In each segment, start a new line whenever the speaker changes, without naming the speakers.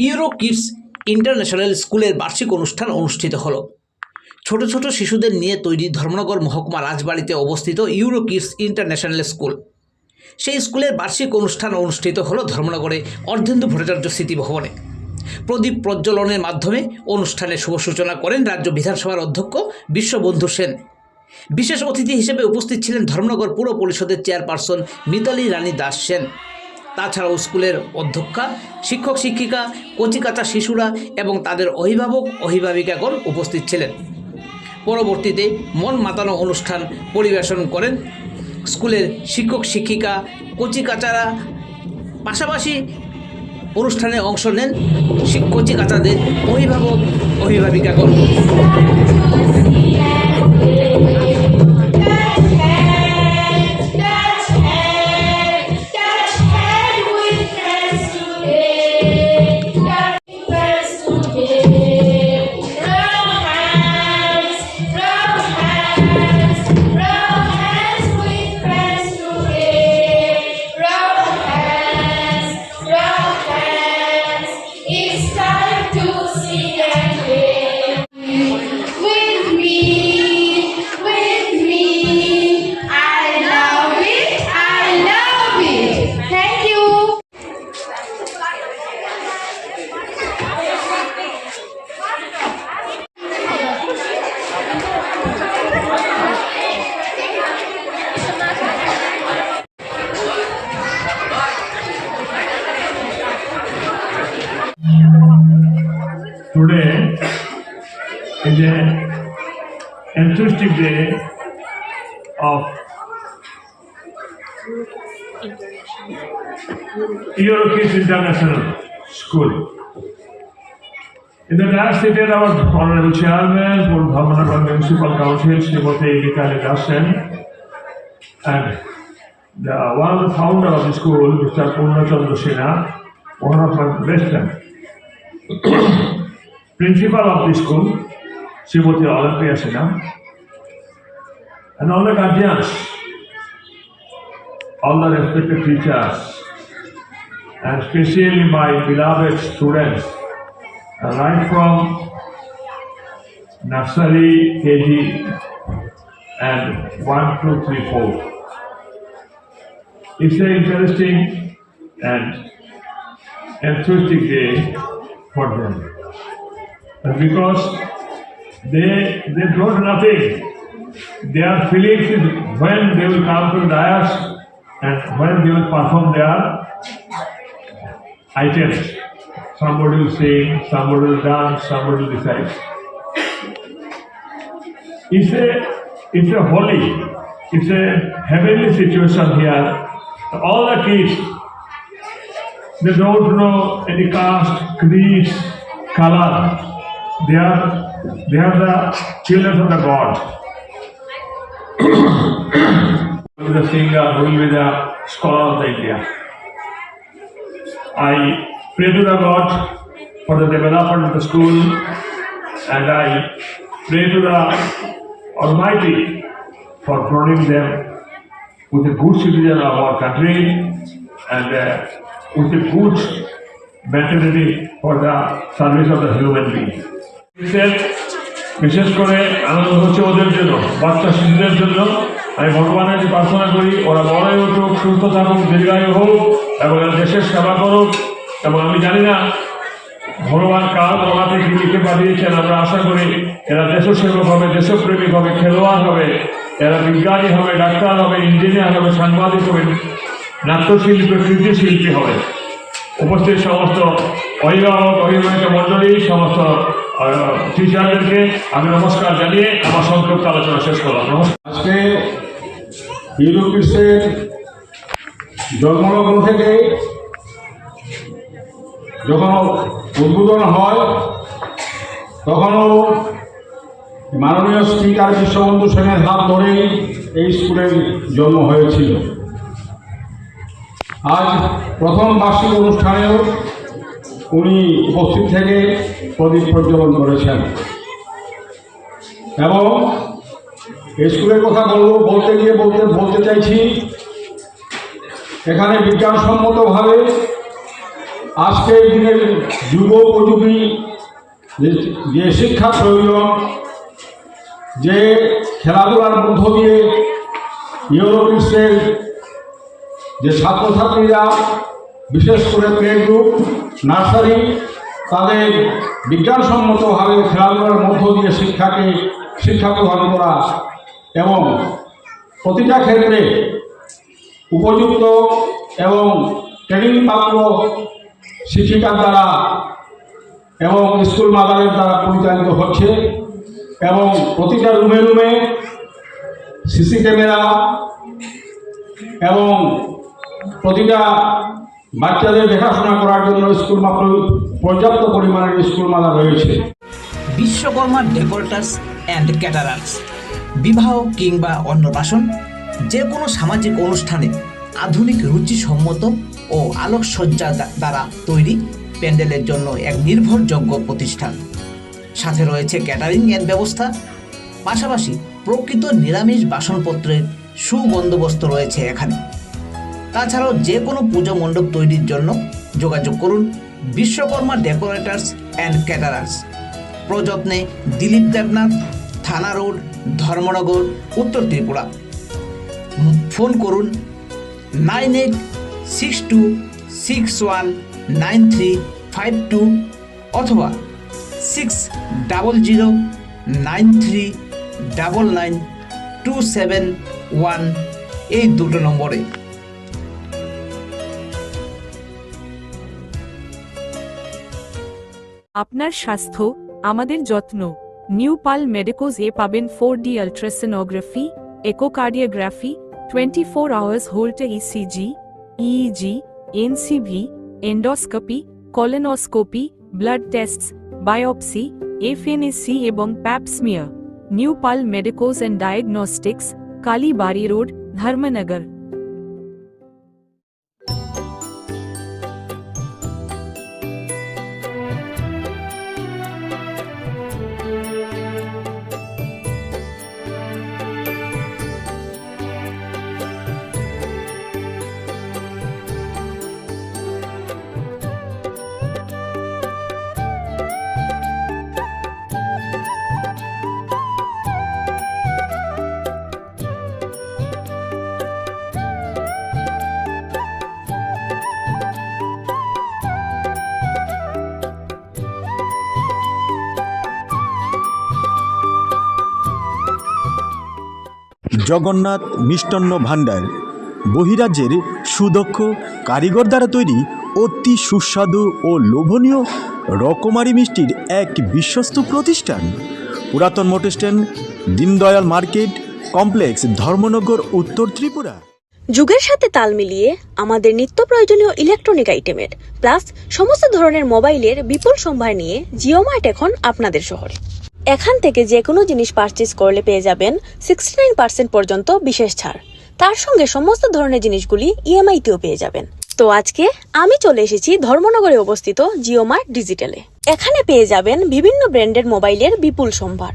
Euro kids international স্কুলের বার্ষিক অনুষ্ঠান অনুষ্ঠিত হলো। ছোট ছোট শিশুদের নিয়ে তৈরি ধর্মনগর মহকুমা রাজবাড়িতে অবস্থিত ইউরো কিডস ইন্টারন্যাশনাল স্কুল। সেই স্কুলের বার্ষিক অনুষ্ঠান অনুষ্ঠিত হলো ধর্মনগরে অর্ধেন্দু ভট্টাচার্য স্মৃতি ভবনে। প্রদীপ প্রজ্বলনের মাধ্যমে অনুষ্ঠানের শুভ সূচনা করেন রাজ্য বিধানসভার অধ্যক্ষ বিশ্ববন্ধু সেন। বিশেষ অতিথি হিসেবে উপস্থিত ছিলেন ধর্মনগর পুর পরিষদের চেয়ারপারসন মিতালি রানী দাস সেন। তাছাড়াও স্কুলের অধ্যক্ষা, শিক্ষক শিক্ষিকা, কচিকাঁচা শিশুরা এবং তাদের অভিভাবক অভিভাবিকাগণ উপস্থিত ছিলেন। পরবর্তীতে মন মাতানো অনুষ্ঠান পরিবেশন করেন স্কুলের শিক্ষক শিক্ষিকা, কচিকাঁচারা। পাশাপাশি অনুষ্ঠানে অংশ নেন কচিকাঁচাদের অভিভাবক অভিভাবিকাগণ।
Today is an enthusiastic day of Euro Kids International School. In the last seated our Honorable Chairman for Dharmanagar Municipal Council, Srimati Mikali Dasen, and one of the founder of the school, Mr. Purnachandra Sinha, one of my best friends. Principal of the school, Srimati Olympia Sinha, and all the guardians, all the respected teachers, and especially my beloved students, right from nursery, KG, and 1, 2, 3, 4. It's an interesting and enthusiastic day for them. And because they don't nothing, their feelings is when they will come to the dais and when they will perform their items. Somebody will sing, somebody will dance, somebody will recite. It's a holy, it's a heavenly situation here. All the kids, they don't know any caste, creed, color. They are the children of the God. Who will be the singer, who will be the scholar of the India. I pray to the God for the development of the school, and I pray to the Almighty for providing them with a good citizen of our country and with a good mentality for the service of the human being. বিশেষ করে আনন্দ হচ্ছে ওদের জন্য, বাচ্চা শিশুদের জন্য। আমি ভগবানের যে প্রার্থনা করি, ওরা বড়ই উঠুক, সুস্থ থাকুক, দীর্ঘায়ু হোক এবং দেশের সেবা করুক। এবং আমি জানি না ভগবান কাল ওনাতে কি লিখে পাঠিয়েছেন, আমরা আশা করি এরা দেশসেবক হবে, দেশপ্রেমিক হবে, খেলোয়াড় হবে, এরা বিজ্ঞানী হবে, ডাক্তার হবে, ইঞ্জিনিয়ার হবে, সাংবাদিক হবে, নাট্যশিল্পী, কৃতিশিল্পী হবে। উপস্থিত সমস্ত অভিভাবক অভিভাবিকা মণ্ডলী, সমস্ত টিচারদেরকে আমি নমস্কার জানিয়ে আমার সংক্ষিপ্ত আলোচনা শেষ করলাম। নমস্কার।
আজকে ইউরো কিডসের জন্মলগ্ন থেকে যখন উদ্বোধন হয় তখনও মাননীয় স্পিকার বিশ্ববন্ধু সেনের হাত ধরেই এই স্কুলের জন্ম হয়েছিল। আজ প্রথম বার্ষিক অনুষ্ঠানেও উনি উপস্থিত থেকে প্রদীপ প্রজ্বলন করেছেন এবং স্কুলের কথা বলতে চাইছি। এখানে বিজ্ঞানসম্মতভাবে আজকের দিনের যুগোপযোগী যে শিক্ষা প্রয়োজন, যে খেলাধুলার মধ্য দিয়ে ইউরোপিক্সের যে ছাত্রছাত্রীরা, বিশেষ করে প্লে গ্রুপ, নার্সারি, তাদের বিজ্ঞানসম্মতভাবে খেলাধুলার মধ্য দিয়ে শিক্ষা প্রদান করা এবং প্রতিটা ক্ষেত্রে উপযুক্ত এবং ট্রেনিংপ্রাপ্ত শিক্ষিকার দ্বারা এবং স্কুল মাদারের দ্বারা পরিচালিত হচ্ছে এবং প্রতিটা রুমে রুমে সিসি ক্যামেরা এবং প্রতিটা বাচ্চাদের দেখাশোনা করার জন্য পর্যাপ্ত পরিমাণের স্কুল মাদার রয়েছে।
বিশ্বকর্মা ডেকোরেটার্স অ্যান্ড ক্যাটারার্স বিবাহ কিংবা অন্নপ্রাশন যে কোনো সামাজিক অনুষ্ঠানে আধুনিক রুচিসম্মত ও আলোকসজ্জা দ্বারা তৈরি প্যান্ডেলের জন্য এক নির্ভরযোগ্য প্রতিষ্ঠান। সাথে রয়েছে ক্যাটারিং এর ব্যবস্থা, পাশাপাশি প্রকৃত নিরামিষ বাসনপত্রের সুবন্দোবস্ত রয়েছে এখানে। তাছাড়াও যে কোনো পুজো মণ্ডপ তৈরির জন্য যোগাযোগ করুন বিশ্বকর্মা ডেকোরেটার্স অ্যান্ড ক্যাটারার্স, প্রযত্নে দিলীপ দেবনাথ, থানা রোড, ধর্মনগর, উত্তর ত্রিপুরা। ফোন করুন 9862619352 অথবা 6000939927 এই দুটো নম্বরে।
আপনার স্বাস্থ্য আমাদের যত্ন। নিউ পাল মেডিকোজ এ পাবেন 4D ultrasonography, echocardiography, 24 hours Holter ECG, EEG, NCV, endoscopy, colonoscopy, blood tests, biopsy, FNAC এবং Pap smear. New Pal Medicos and diagnostics, Kalibari road, Dharmanagar.
Jagannath Mishtanna Bhandar বহিরাজ্যের সুদক্ষ কারিগর দ্বারা তৈরি অতি সুস্বাদু ও লোভনীয় রকমারি মিষ্টির এক বিশ্বস্ত প্রতিষ্ঠান। পুরাতন motor stand, Deendayal market complex, Dharmanagar, উত্তর ত্রিপুরা।
যুগের সাথে তাল মিলিয়ে আমাদের নিত্য প্রয়োজনীয় ইলেকট্রনিক আইটেমের প্লাস সমস্ত ধরনের মোবাইলের বিপুল সম্ভার নিয়ে জিও মার্ট এখন আপনাদের শহরে। এখান থেকে যে কোনো জিনিস পারচেজ করলে পেয়ে যাবেন 69% পর্যন্ত বিশেষ ছাড়। তার সঙ্গে সমস্ত ধরনের জিনিসগুলি ইএমআইতেও পেয়ে যাবেন। তো আজকে আমি চলে এসেছি ধর্মনগরে অবস্থিত জিও মার্ট ডিজিটালে। এখানে পেয়ে যাবেন বিভিন্ন ব্র্যান্ডের মোবাইলের বিপুল সম্ভার।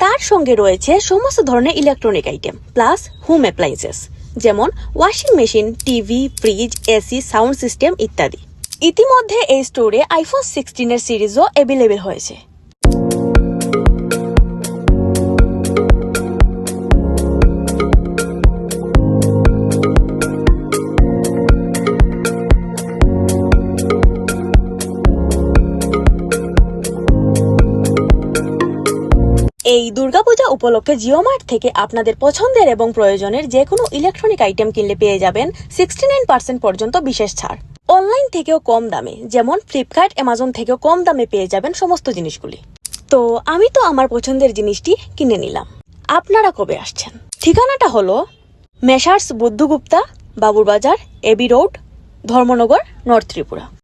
তার সঙ্গে রয়েছে সমস্ত ধরনের electronic item plus home appliances, যেমন washing machine, TV, fridge, AC, sound system ইত্যাদি। ইতিমধ্যে এই স্টোরে আইফোন 16 সিরিজও অ্যাভেলেবেল হয়েছে। এই দুর্গাপূজা উপলক্ষে জিও মার্ট থেকে আপনাদের পছন্দের এবং প্রয়োজনের যে কোনো ইলেকট্রনিক আইটেম কিনলে পেয়ে যাবেন 69% পর্যন্ত বিশেষ ছাড়। অনলাইন থেকেও কম দামে, যেমন ফ্লিপকার্ট, অ্যামাজন থেকেও কম দামে পেয়ে যাবেন সমস্ত জিনিসগুলি। তো আমি তো আমার পছন্দের জিনিসটি কিনে নিলাম। আপনারা কবে আসছেন? ঠিকানাটা হলো Messrs Buddhagupta, Baburbazar, AB road, Dharmanagar, north Tripura.